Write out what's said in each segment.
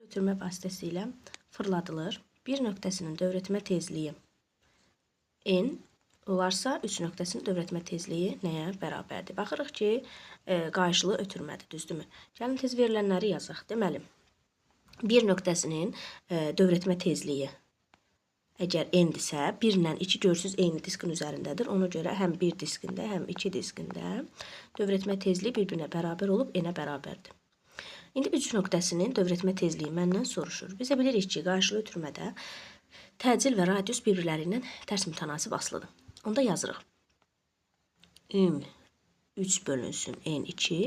Götürmə vasitəsilə fırladılır. Bir nöqtəsinin dövrətmə tezliyi n olarsa 3 nöqtəsinin dövrətmə tezliyi nəyə bərabərdir? Baxırıq ki, qarşılığı ötürmədir, düzdürmü? Gəlin tez verilənləri yazaq. Deməli, bir nöqtəsinin dövrətmə tezliyi əgər n-dirsə, 1 ilə 2 görsüz eyni diskin üzərindədir. Ona görə həm bir diskində, həm 2 diskində dövrətmə tezliyi bir-birinə bərabər olub n-ə bərabərdir. İndi 3 nöqtəsinin dövrətmə tezliyi məndən soruşur. Bizə bilirik ki, qarşılığı ötürmədə təcil və radius bir-birlərindən tərs mütənasib asılıdır. Onda yazırıq. n3 bölünsün n2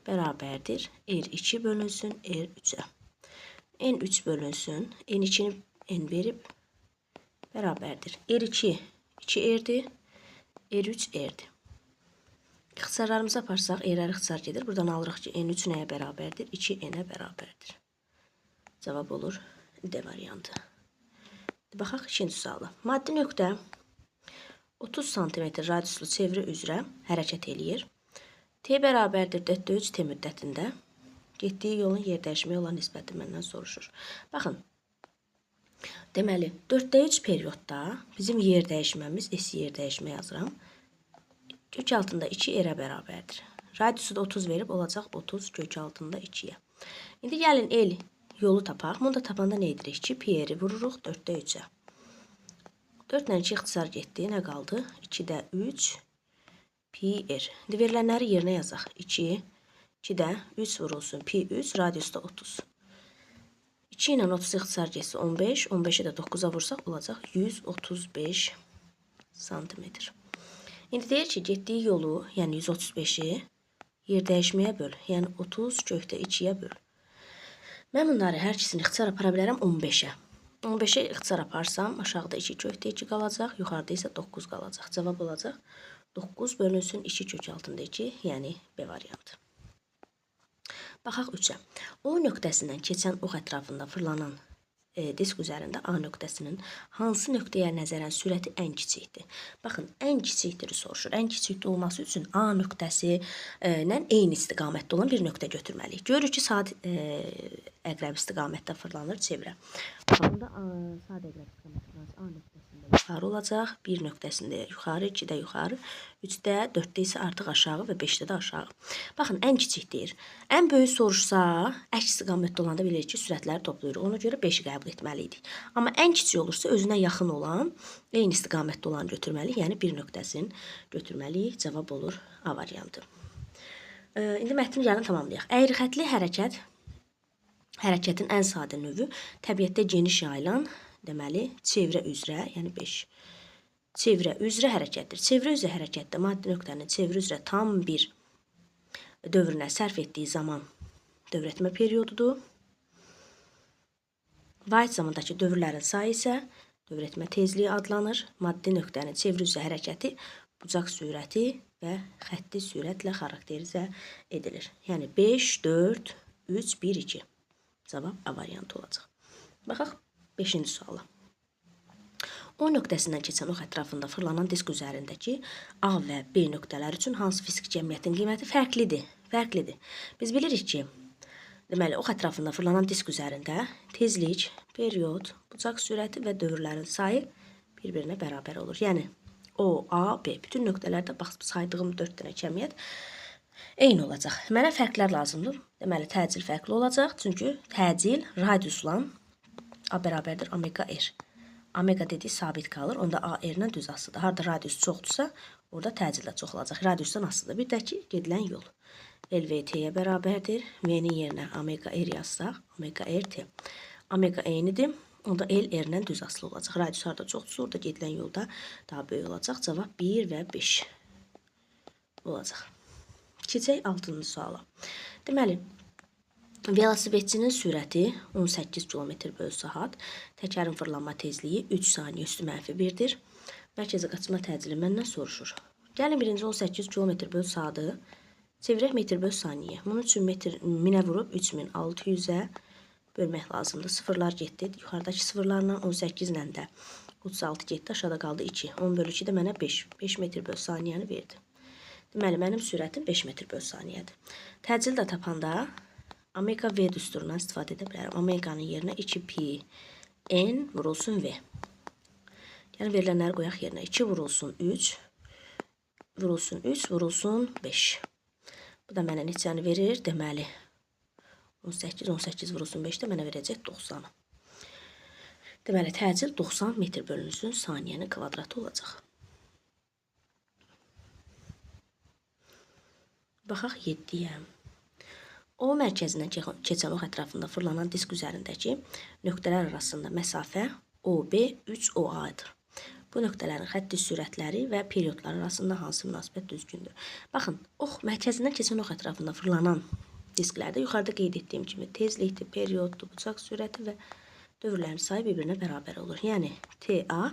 bərabərdir r2 bölünsün r3-ə. n3 bölünsün n2-ni n verib bərabərdir. r2 2r'dir, r3 r'dir. İxtisarlarımızı aparsaq, r-lər ixtisar gedir. Buradan alırıq ki, n3 nəyə bərabərdir? 2n-ə bərabərdir. Cavab olur D variantı. Baxaq ikinci suala. Maddi nöqtə 30 sm radiuslu çevrə üzrə hərəkət eləyir. T bərabərdir 4-3 t müddətində getdiyi yolun yer dəyişməyə olan nisbəti məndən soruşur. Baxın, deməli 4-3 periodda bizim yer dəyişməmiz, S yer dəyişmə yazıram. Kök altında 2 r-ə bərabərdir. Radiusu da 30 verib olacaq 30 kök altında 2-yə. İndi gəlin el yolu tapaq. Bunu da tapanda nə edirik ki, pi-ri vururuq 4-də 3-ə. 4 ilə 2 ixtisar getdi. Nə qaldı? 2-də 3 pi-r. İndi verilənləri yerinə yazaq. 2, 2-də 3 vurulsun. Pi-3 radiusu da 30. 2 ilə 30 ixtisar getsə 15. 15-i də 9-a vursaq olacaq 135 santimetr. İndi deyir ki, getdiyi yolu, yəni 135-i yer dəyişməyə böl. Yəni 30 kökdə 2-yə böl. Mən bunları hər ikisini ixtisar apara bilərəm 15-ə. 15-ə ixtisar aparsam, aşağıda 2 kökdə 2 qalacaq, yuxarıda isə 9 qalacaq. Cavab olacaq 9 bölünsün 2 kök altında 2, yəni B variantı. Baxaq 3-ə. O nöqtəsindən keçən ox ətrafında fırlanan disk üzərində A nöqtəsinin hansı nöqtəyə nəzərən sürəti ən kiçikdir? Baxın, ən kiçikdir soruşur. Ən kiçikdir olması üçün A nöqtəsi ilə eyni istiqamətdə olan bir nöqtə götürməliyik. Görürük ki, saat əqrəb istiqamətdə fırlanır çevrə. Bunda saat əqrəb istiqamətdə A nöqtəsində yuxarı olacaq, 1 nöqtəsində yuxarı, 2-də yuxarı, 3-də, 4-də isə artıq aşağı və 5-də də aşağı. Baxın, ən kiçik deyir. Ən böyük soruşsa, əks istiqamətdə olanda bilirik ki, sürətləri toplayırıq. Ona görə 5-i qəbul etməliydik. Amma ən kiçik olursa, özünə yaxın olan, eyni istiqamətdə olan götürməliyik. Yəni, bir nöqtəsini götürməliyik. Cavab olur A variantı. İndi mətni gəlin tamamlayaq. Əyri xətli hərəkət, hərəkətin ən sadə növü təbiətdə geniş yayılan, deməli, çevrə üzrə, yəni 5. Çevrə üzrə hərəkətdir. Çevrə üzrə hərəkətdə maddi nöqtənin çevrə üzrə tam bir dövrünə sərf etdiyi zaman dövrətmə periodudur. Vahid zamandakı dövrlərin sayı isə dövrətmə tezliyi adlanır. Maddi nöqtənin çevrə üzrə hərəkəti bucaq sürəti və xətti sürətlə xarakterizə edilir. Yəni 5, 4, 3, 1, 2. Cavab A variantı olacaq. Baxaq 5-ci suala. O nöqtəsindən keçən ox ətrafında fırlanan disk üzərindəki A və B nöqtələri üçün hansı fizik cəmiyyətin qiyməti fərqlidir? Fərqlidir. Biz bilirik ki, deməli, ox ətrafında fırlanan disk üzərində tezlik, period, bucaq sürəti və dövrlərin sayı bir-birinə bərabər olur. Yəni, O, A, B. Bütün nöqtələrdə saydığım 4 dənə cəmiyyət eyni olacaq. Mənə fərqlər lazımdır. Deməli, təcil fərqli olacaq. Çünki təcil radiusla A bərabərdir omega r. Omega dediyi sabit qalır. Onda A r-lə düz asılıdır. Harada radius çoxdursa, orada təcil də çox olacaq. Radiusdan asılıdır. Bir də ki, gedilən yol. L V T-yə bərabərdir. V-nin yerinə omega r yazsaq, omega r T. Omega eynidir. Onda L r-lə düz asılı olacaq. Radius harada çoxdursa, orada gedilən yolda daha böyük olacaq. Cavab 1 və 5 olacaq. Keçək 6-cı suala. Deməli, velosipedçinin sürəti 18 km/saat, təkərin fırlanma tezliyi 3 saniyə üstü -1-dir. Mərkəzə qaçma təcili məndən soruşur. Gəlin birinci 18 km/saatı çevirək metr/saniyə. Bunun üçün minə vurub 3600-ə bölmək lazımdır. Sıfırlar getdi. Yuxarıdakı sıfırlarla 18 ilə də 36 getdi. Aşağıda qaldı 2. 10/2 də mənə 5. 5 metr/saniyəni verdi. Deməli, mənim sürətim 5 metr/saniyədir. Təcili də tapanda omega V düsturundan istifadə edə bilərəm. Omeganın yerinə 2 pi n vurulsun V. Yəni verilənləri qoyaq yerinə. 2 vurulsun 3, vurulsun 3, vurulsun 5. Bu da mənə neçəni verir? Deməli, 18, 18 vurulsun 5 də mənə verəcək 90. Deməli, təcil 90 metr bölünsün saniyənin kvadratı olacaq. Baxaq 7-yə. O mərkəzindən keçən ox ətrafında fırlanan disk üzərindəki nöqtələr arasında məsafə OB 3OA-dır. Bu nöqtələrin xətti sürətləri və periodlar arasında hansı münasibət düzgündür? Baxın, ox mərkəzindən keçən ox ətrafında fırlanan disklərdə yuxarıda qeyd etdiyim kimi tezlikdir, perioddur, bucaq sürəti və dövrlərin sayı bir-birinə bərabər olur. Yəni TA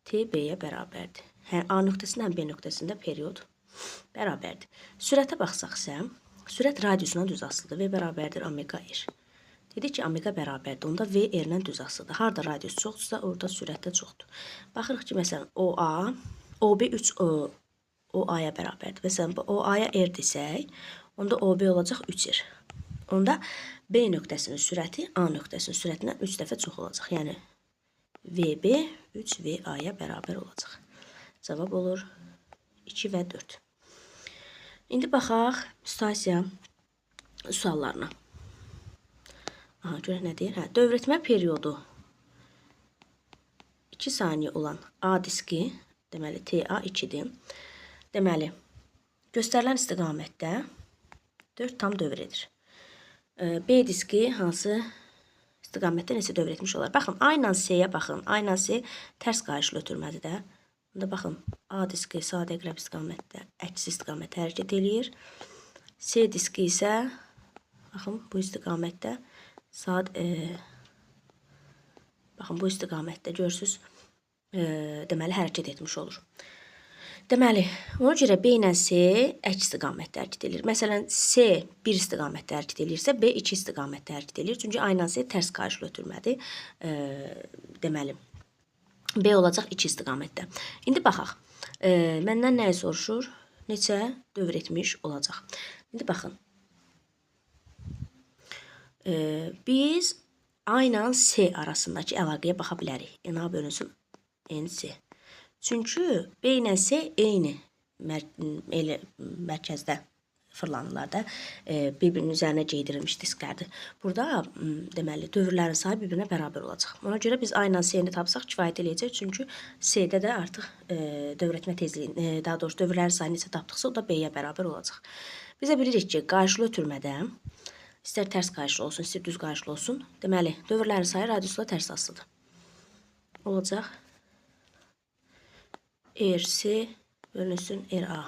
TB-yə bərabərdir. Həm A nöqtəsində, həm B nöqtəsində period bərabərdir. Sürətə baxsaq isə, sürət radiusuna düz asılıdır. V bərabərdir omega r. Dedik ki, omega bərabərdir. Onda V r-lə düz asılıdır. Harada radius çoxdursa, orada sürət də çoxdur. Baxırıq ki, məsələn, OA, OB 3OA-ya bərabərdir. Məsələn, OA-ya r desək, onda OB olacaq 3r. Onda B nöqtəsinin sürəti A nöqtəsinin sürətindən 3 dəfə çox olacaq. Yəni, VB 3VA-ya bərabər olacaq. Cavab olur 2 və 4. İndi baxaq müstahisiya suallarına. Aha, görək nə deyir? Dövrətmə periodu 2 saniyə olan A diski, deməli TA 2-dir. Deməli, göstərilən istiqamətdə 4 tam dövr edir. B diski hansı istiqamətdə neçə dövr etmiş olar? Baxın, A ilə C-yə baxın. A ilə C tərs qayışlı ötürmədir də. Bunda baxın, A diski sadə əqrəb istiqamətdə, əks istiqamətdə hərəkət eləyir. C diski isə, baxın, bu istiqamətdə baxın, bu istiqamətdə görürsünüz, deməli, hərəkət etmiş olur. Deməli, ona görə B ilə C əks istiqamətdə hərəkət edir. Məsələn, C bir istiqamətdə hərəkət edirsə, B 2 istiqamətdə hərəkət edir. Çünki A ilə C tərs qayışlı ötürmədir. Deməli, B olacaq 2 istiqamətdə. İndi baxaq. Məndən nəyi soruşur? Neçə dövr etmiş olacaq? İndi baxın. Biz A ilə C arasındakı əlaqəyə baxa bilərik. A bölünsün NC. Çünki B ilə C eyni mərkəzdə fırlanırlar da, bir-birinin üzərinə geydirilmiş disklərdir. Burada, deməli, dövrlərin sayı bir-birinə bərabər olacaq. Ona görə biz A ilə C-ni tapsaq kifayət eləyəcək. Çünki C-də də artıq dövrətmə tezliyi, daha doğrusu dövrlərin sayı neçə tapdıqsa, o da B-yə bərabər olacaq. Bizə bilirik ki, qayışlı ötürmədə, istər tərs qayışlı olsun, istər düz qayışlı olsun, deməli, dövrlərin sayı radiusla tərs asılıdır. Olacaq RC bölünsün RA.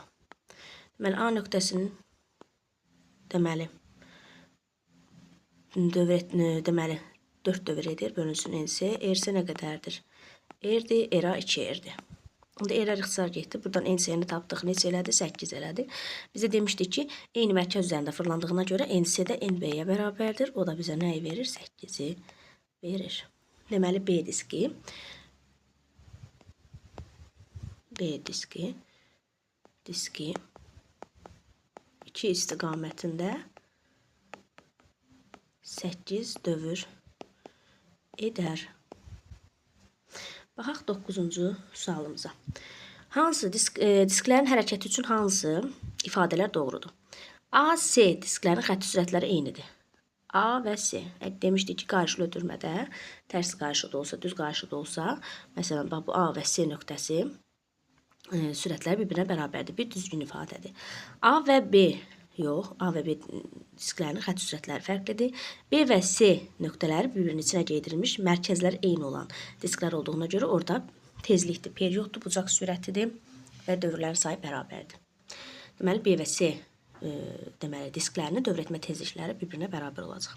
Deməli, A nöqtəsinin deməli 4 dövr edir, bölünsün NC. RC nə qədərdir? R-dir, RA 2R-dir. Onda R-lər ixtisar getdi. Buradan NC-ni tapdıq. Neçə elədi? 8 elədi. Bizə demişdik ki, eyni mərkəz üzərində fırlandığına görə NC də NB-yə bərabərdir. O da bizə nəyi verir? 8-i verir. Deməli, B diski 2 istiqamətində 8 dövr edər. Baxaq 9-cu sualımıza. Hansı disklərin hərəkəti üçün hansı ifadələr doğrudur? A, C disklərin xətti sürətləri eynidir. A və C. Demişdik ki, qayışlı ötürmədə, tərs qayışlı da olsa, düz qayışlı da olsa, məsələn, bu A və C nöqtəsi sürətləri bir-birinə bərabərdir. Bir düzgün ifadədir. A və B, yox, A və B disklərinin xətti sürətləri fərqlidir. B və C nöqtələri bir-birinin içinə geydirilmiş, mərkəzləri eyni olan disklər olduğuna görə orada tezlikdir, perioddur, bucaq sürətidir və dövrlərin sayı bərabərdir. Deməli, B və C disklərinin dövrətmə tezlikləri bir-birinə bərabər olacaq.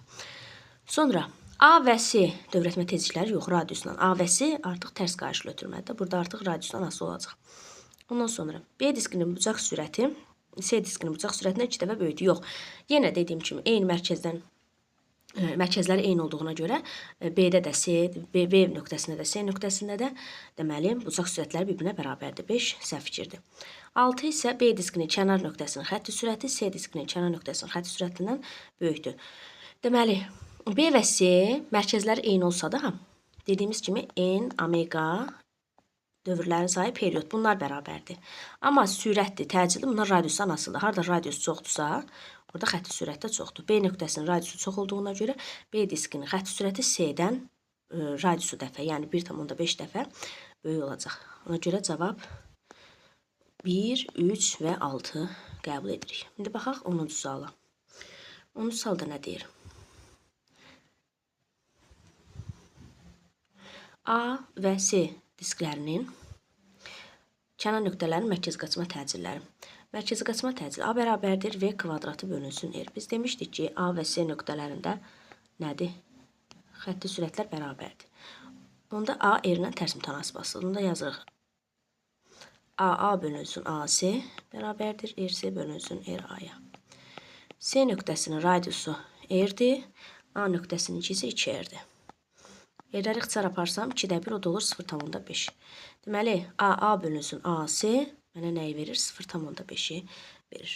Sonra A və C dövrətmə tezlikləri yox, radiusla. A və C artıq tərs qayışlı ötürməlidir. Burada artıq radiusdan asılı olacaq. Ondan sonra B diskinin bucaq sürəti C diskinin bucaq sürətindən 2 dəfə böyükdür. Yox, yenə dediyim kimi eyni mərkəzləri eyni olduğuna görə B-də də C, B nöqtəsində də C nöqtəsində də deməli bucaq sürətləri bir-birinə bərabərdir. 5 səhv fikirdir. 6 isə B diskinin kənar nöqtəsinin xətti sürəti C diskinin kənar nöqtəsinin xətti sürətindən böyükdür. Deməli, B və C mərkəzləri eyni olsa da, dediyimiz kimi n, omega, dövrlərin sayı, period. Bunlar bərabərdir. Amma sürətdir, təcili bunlar radiusdan asılıdır. Harada radius çoxdursa, orada xətti sürət də çoxdur. B nöqtəsinin radiusu çox olduğuna görə B diskinin xətti sürəti C-dən radiusu dəfə, yəni 1,5 dəfə böyük olacaq. Ona görə cavab 1, 3 və 6 qəbul edirik. İndi baxaq 10-cu suala. 10-cu sualda nə deyir? A və C disklərinin kənar nöqtələrin mərkəz qaçma təcilləri. Mərkəz qaçma təcili A bərabərdir V kvadratı bölünsün R. Biz demişdik ki, A və C nöqtələrində nədir? Xətti sürətlər bərabərdir. Onda A R-lə tərs mütənasib asılır. Onda yazırıq. A bölünsün AC bərabərdir RC bölünsün RA-ya. C nöqtəsinin radiusu R-dir. A nöqtəsinin ikisi 2R-dir. Yerləri ixtisar aparsam 2-də 1 o da olur 0,5. Deməli, A bölünsün AC mənə nəyi verir? 0,5-i verir.